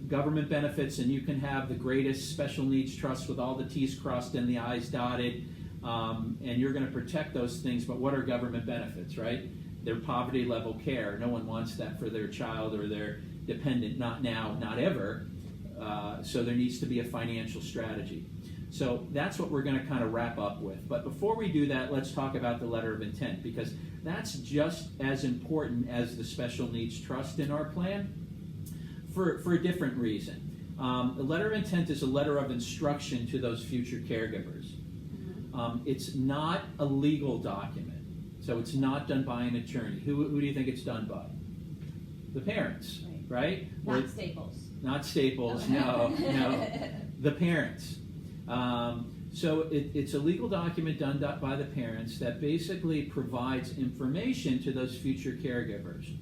government benefits, and you can have the greatest special needs trust with all the T's crossed and the I's dotted, and you're going to protect those things, but what are government benefits, right? They're poverty level care. No one wants that for their child or their dependent, not now, not ever. So there needs to be a financial strategy. So that's what we're going to kind of wrap up with. But before we do that, let's talk about the letter of intent, because that's just as important as the special needs trust in our plan for a different reason. The letter of intent is a letter of instruction to those future caregivers. It's not a legal document, so it's not done by an attorney. Who do you think it's done by? The parents, right? Not Staples. Not Staples, no. The parents. So it's a legal document done by the parents that basically provides information to those future caregivers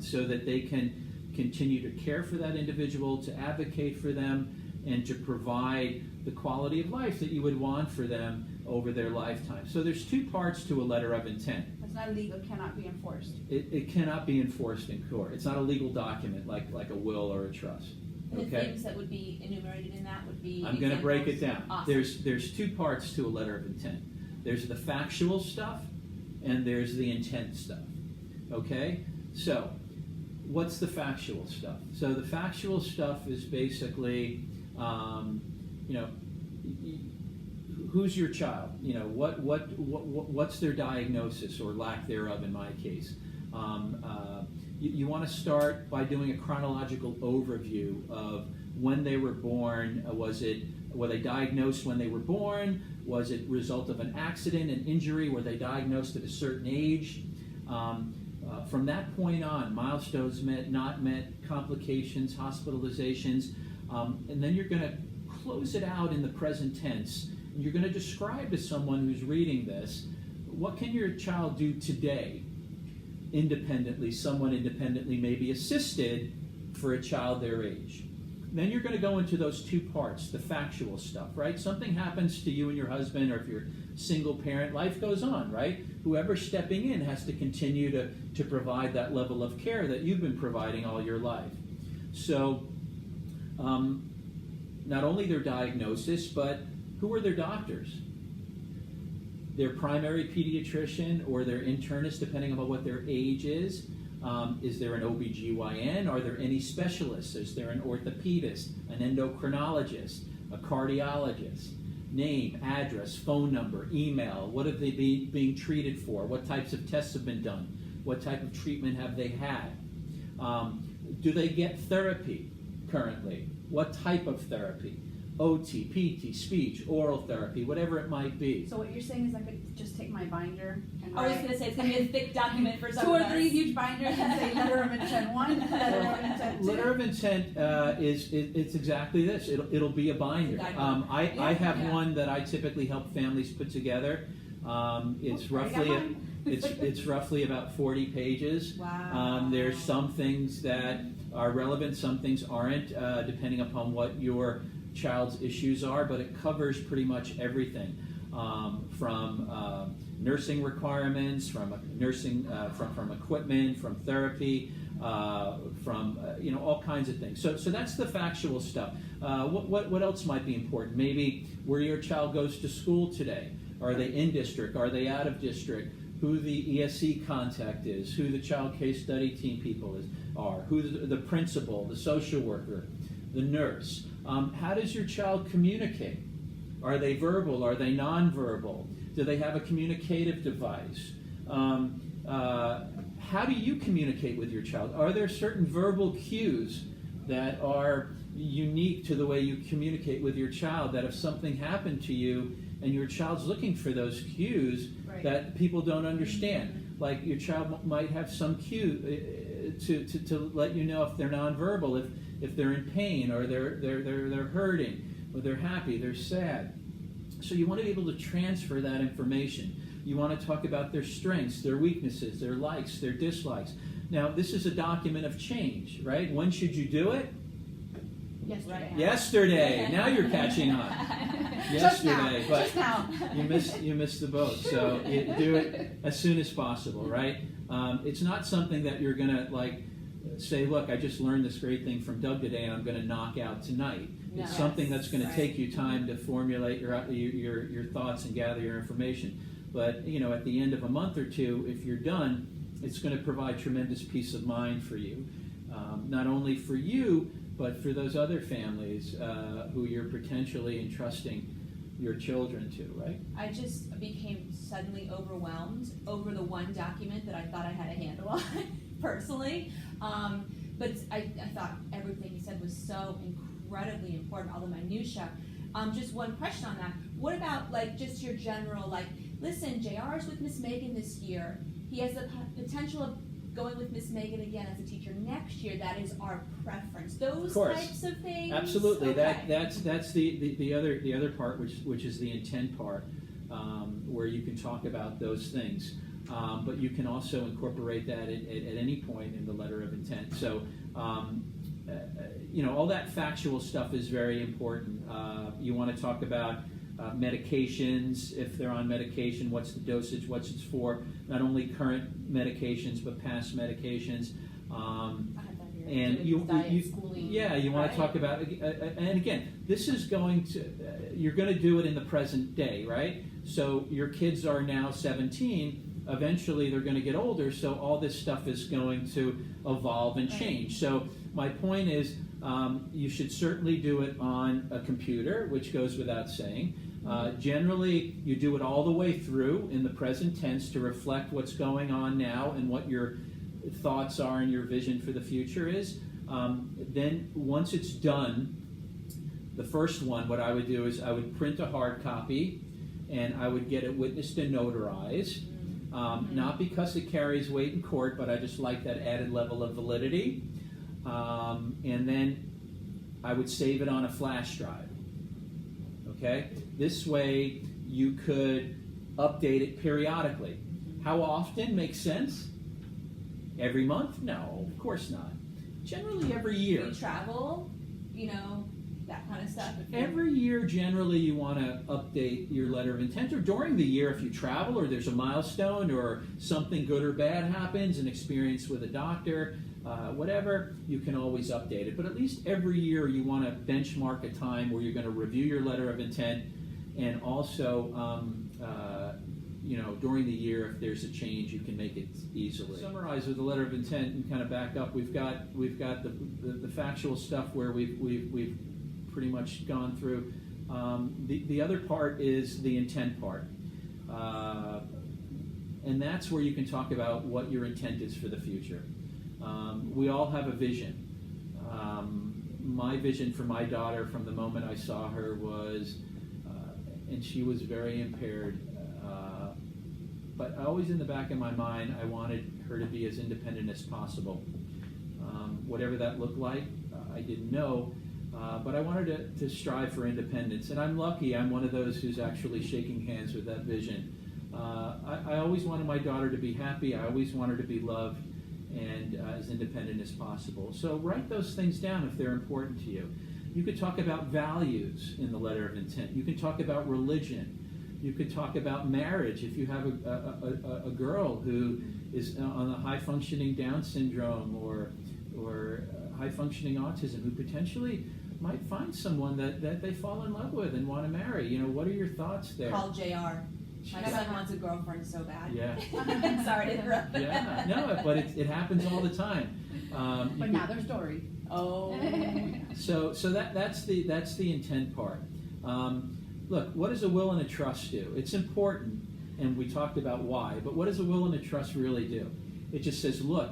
so that they can continue to care for that individual, to advocate for them, and to provide the quality of life that you would want for them over their lifetime. So there's two parts to a letter of intent. It's not legal, cannot be enforced. It cannot be enforced in court. It's not a legal document like a will or a trust. And Okay? the things that would be enumerated in that would be I'm going to break it down. Awesome. There's two parts to a letter of intent. There's the factual stuff, and there's the intent stuff. Okay? So, what's the factual stuff? So the factual stuff is basically, who's your child? What's their diagnosis or lack thereof in my case? You want to start by doing a chronological overview of when they were born. Were they diagnosed when they were born? Was it result of an accident, an injury? Were they diagnosed at a certain age? From that point on, milestones met, not met, complications, hospitalizations, and then you're going to close it out in the present tense. And you're going to describe to someone who's reading this, what can your child do today independently, somewhat independently, maybe assisted for a child their age. Then you're going to go into those two parts, the factual stuff, right? Something happens to you and your husband, or if you're single parent, life goes on, right? Whoever's stepping in has to continue to provide that level of care that you've been providing all your life. So not only their diagnosis, but who are their doctors? Their primary pediatrician or their internist, depending on what their age is. Is there an OBGYN? Are there any specialists? Is there an orthopedist, an endocrinologist, a cardiologist? Name, address, phone number, email. What have they been being treated for? What types of tests have been done? What type of treatment have they had? Do they get therapy currently? What type of therapy? OT, PT, speech, oral therapy, whatever it might be. So what you're saying is I could just take my binder and I was write going to say, it's going to be a thick document for some 2 of or us. 3 huge binders and say letter of intent 1, letter of intent 2. Letter of intent it's exactly this. It'll be a binder. I have one that I typically help families put together. It's roughly about 40 pages. Wow. There's some things that are relevant, some things aren't, depending upon what your child's issues are, but it covers pretty much everything, from nursing requirements, from equipment, from therapy, from all kinds of things. So that's the factual stuff. What else might be important? Maybe where your child goes to school today. Are they in district? Are they out of district? Who the ESC contact is? Who the child case study team people are? Who the principal, the social worker, the nurse. How does your child communicate? Are they verbal? Are they nonverbal? Do they have a communicative device? How do you communicate with your child? Are there certain verbal cues that are unique to the way you communicate with your child, that if something happened to you and your child's looking for those cues that people don't understand? Like your child might have some cue to let you know if they're nonverbal, if they're in pain, or they're hurting, or they're happy, they're sad. So you want to be able to transfer that information. You want to talk about their strengths, their weaknesses, their likes, their dislikes. Now, this is a document of change, right? When should you do it? Yesterday. Yesterday. Now you're catching on. Yesterday, Just now. you missed the boat. So you do it as soon as possible, right? It's not something that you're gonna say, look, I just learned this great thing from Doug today, and I'm going to knock out tonight. No. It's something that's going to take you time to formulate your thoughts and gather your information. But at the end of a month or two, if you're done, it's going to provide tremendous peace of mind for you, not only for you, but for those other families who you're potentially entrusting your children to, right? I just became suddenly overwhelmed over the one document that I thought I had a handle on, personally. But I thought everything he said was so incredibly important, all the minutia. Just one question on that. What about like just your general, like, listen, JR is with Miss Megan this year. He has the potential of going with Miss Megan again as a teacher next year. That is our preference. Those types of things. Absolutely. Okay. That's the other part, which is the intent part, where you can talk about those things. But you can also incorporate that at any point in the letter of intent. So, all that factual stuff is very important. You want to talk about medications, if they're on medication, what's the dosage, what's it's for, not only current medications, but past medications. And you want to talk about, and again, this is going to, you're going to do it in the present day, right? So your kids are now 17, eventually they're going to get older, so all this stuff is going to evolve and change. So my point is, you should certainly do it on a computer, which goes without saying. Generally, you do it all the way through in the present tense to reflect what's going on now and what your thoughts are and your vision for the future is. Then once it's done, the first one, what I would do is I would print a hard copy and I would get it witnessed and notarized. Not because it carries weight in court, but I just like that added level of validity. And then I would save it on a flash drive. Okay? This way you could update it periodically. How often makes sense? Every month? No, of course not. Generally every year. You travel, that kind of stuff. Every year, generally, you want to update your letter of intent, or during the year if you travel, or there's a milestone, or something good or bad happens, an experience with a doctor, whatever, you can always update it. But at least every year you want to benchmark a time where you're going to review your letter of intent, and also, during the year, if there's a change, you can make it easily. To summarize with the letter of intent and kind of back up, we've got the factual stuff where we've pretty much gone through. The other part is the intent part. And that's where you can talk about what your intent is for the future. We all have a vision. My vision for my daughter from the moment I saw her was, and she was very impaired, but always in the back of my mind, I wanted her to be as independent as possible. Whatever that looked like, I didn't know. But I wanted to strive for independence, and I'm lucky. I'm one of those who's actually shaking hands with that vision. I always wanted my daughter to be happy. I always want her to be loved and as independent as possible. So write those things down if they're important to you. You could talk about values in the letter of intent. You can talk about religion. You could talk about marriage. If you have a girl who is on a high-functioning Down syndrome or high-functioning autism, who potentially might find someone that they fall in love with and want to marry. What are your thoughts there? Call JR. My son wants a girlfriend so bad. Yeah. Sorry to interrupt. Yeah. No, but it happens all the time. But now there's Dory. Oh. So that's the intent part. Look, what does a will and a trust do? It's important, and we talked about why, but what does a will and a trust really do? It just says, look,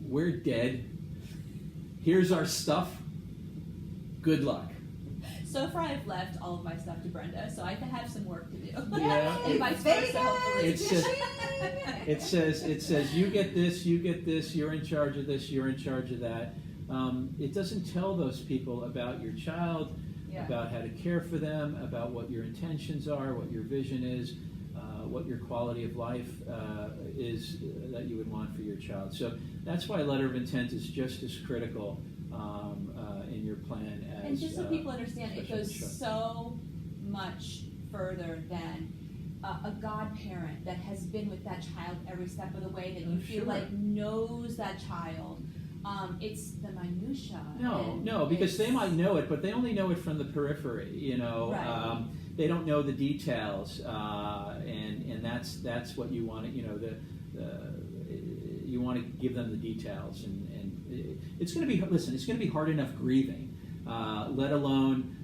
we're dead. Here's our stuff. Good luck. So far, I've left all of my stuff to Brenda, so I have some work to do. Yeah. And vice versa, hopefully. It says you get this, you're in charge of this, you're in charge of that. It doesn't tell those people about your child, about how to care for them, about what your intentions are, what your vision is, what your quality of life is that you would want for your child. So that's why letter of intent is just as critical in your plan as. And just so people understand, it goes so much further than a godparent that has been with that child every step of the way, that you feel like knows that child. It's the minutia. No, because they might know it, but they only know it from the periphery. Right. They don't know the details, and that's what you want to. You want to give them the details, and it's going to be. Listen, it's going to be hard enough grieving, let alone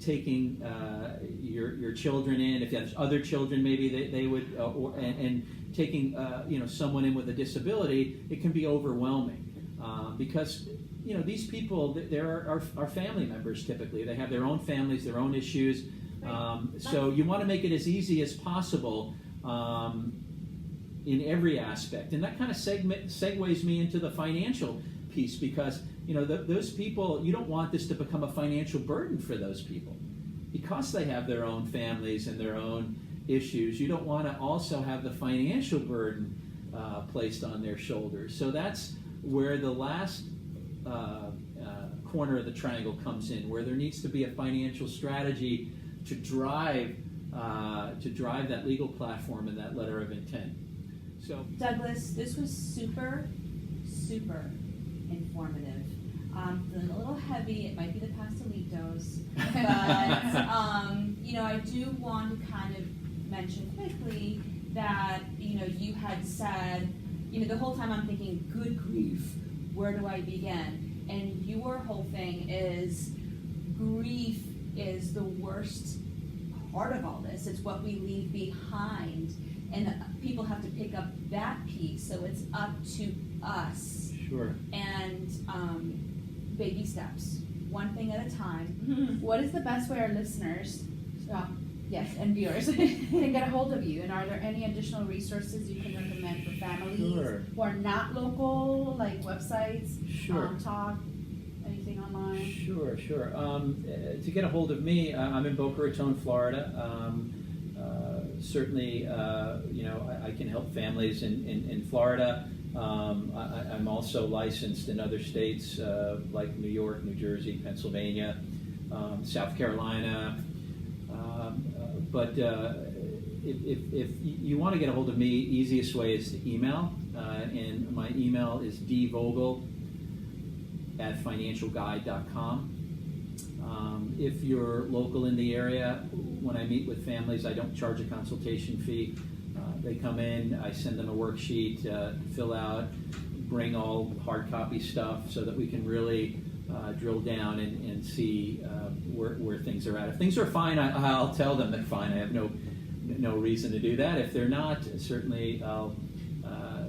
taking your children in. If you have other children, maybe they would, and taking someone in with a disability, it can be overwhelming because these people, they're our family members typically. They have their own families, their own issues. So you want to make it as easy as possible in every aspect, and that kind of segues me into the financial piece because those people, you don't want this to become a financial burden for those people because they have their own families and their own issues. You don't want to also have the financial burden placed on their shoulders. So that's where the last corner of the triangle comes in, where there needs to be a financial strategy to drive that legal platform and that letter of intent. So, Douglas, this was super, super informative. Feeling a little heavy. It might be the pastelitos, but I do want to kind of mention quickly that you had said the whole time I'm thinking, good grief, where do I begin? And your whole thing is grief is the worst part of all this. It's what we leave behind, and people have to pick up that piece. So it's up to us. Sure. And baby steps, one thing at a time. What is the best way our listeners, yes, and viewers can get a hold of you? And are there any additional resources you can recommend for families who are not local, like websites, talk, anything online? Sure. To get a hold of me, I'm in Boca Raton, Florida. Certainly, I can help families in Florida. I'm also licensed in other states like New York, New Jersey, Pennsylvania, South Carolina. But if you want to get a hold of me, easiest way is to email. And my email is dvogel@financialguide.com. If you're local in the area, when I meet with families, I don't charge a consultation fee. They come in, I send them a worksheet to fill out, bring all hard copy stuff so that we can really drill down and see where things are at. If things are fine, I'll tell them they're fine. I have no reason to do that. If they're not, certainly I'll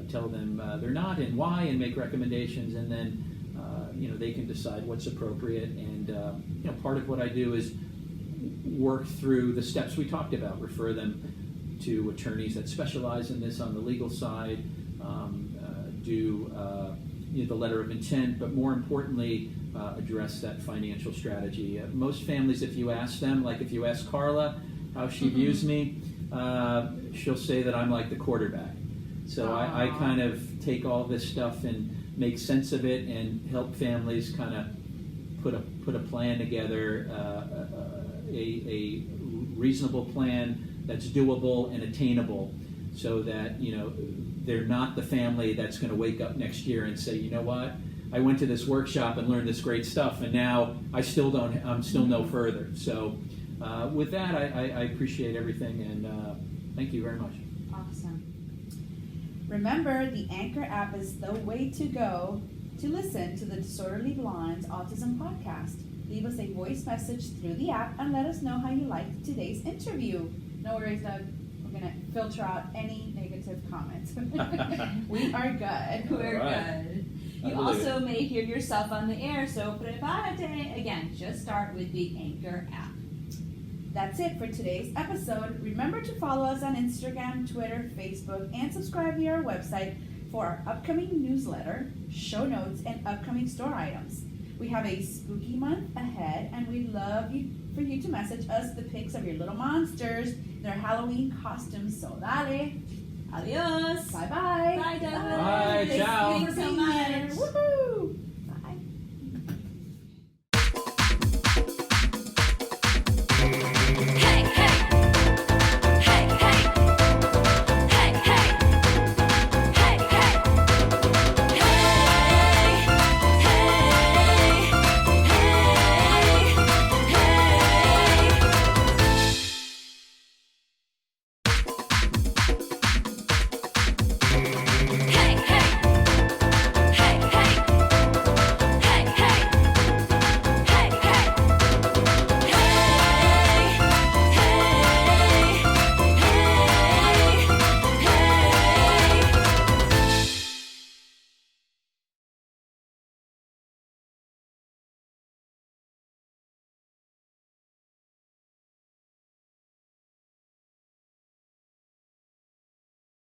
tell them they're not and why, and make recommendations, and then they can decide what's appropriate. And part of what I do is work through the steps we talked about, refer them to attorneys that specialize in this on the legal side, do the letter of intent, but more importantly, address that financial strategy. Most families, if you ask them, like if you ask Carla how she views me, she'll say that I'm like the quarterback. So I kind of take all this stuff and make sense of it and help families kind of put a plan together, a reasonable plan that's doable and attainable, so that they're not the family that's going to wake up next year and say, you know what, I went to this workshop and learned this great stuff, and now I'm still no further. So with that, I appreciate everything, and thank you very much. Awesome. Remember, the Anchor app is the way to go to listen to the Disorderly Blondes Autism podcast. Leave us a voice message through the app and let us know how you liked today's interview. No worries, Doug. We're going to filter out any negative comments. We are good. We're good. You also may hear yourself on the air, so prepárate. Again, just start with the Anchor app. That's it for today's episode. Remember to follow us on Instagram, Twitter, Facebook, and subscribe via our website for our upcoming newsletter, show notes, and upcoming store items. We have a spooky month ahead, and we'd love for you to message us the pics of your little monsters, their Halloween costumes. So dale. Adios. Bye-bye. Bye, Douglas. Bye, ciao. Thanks so much. Woohoo!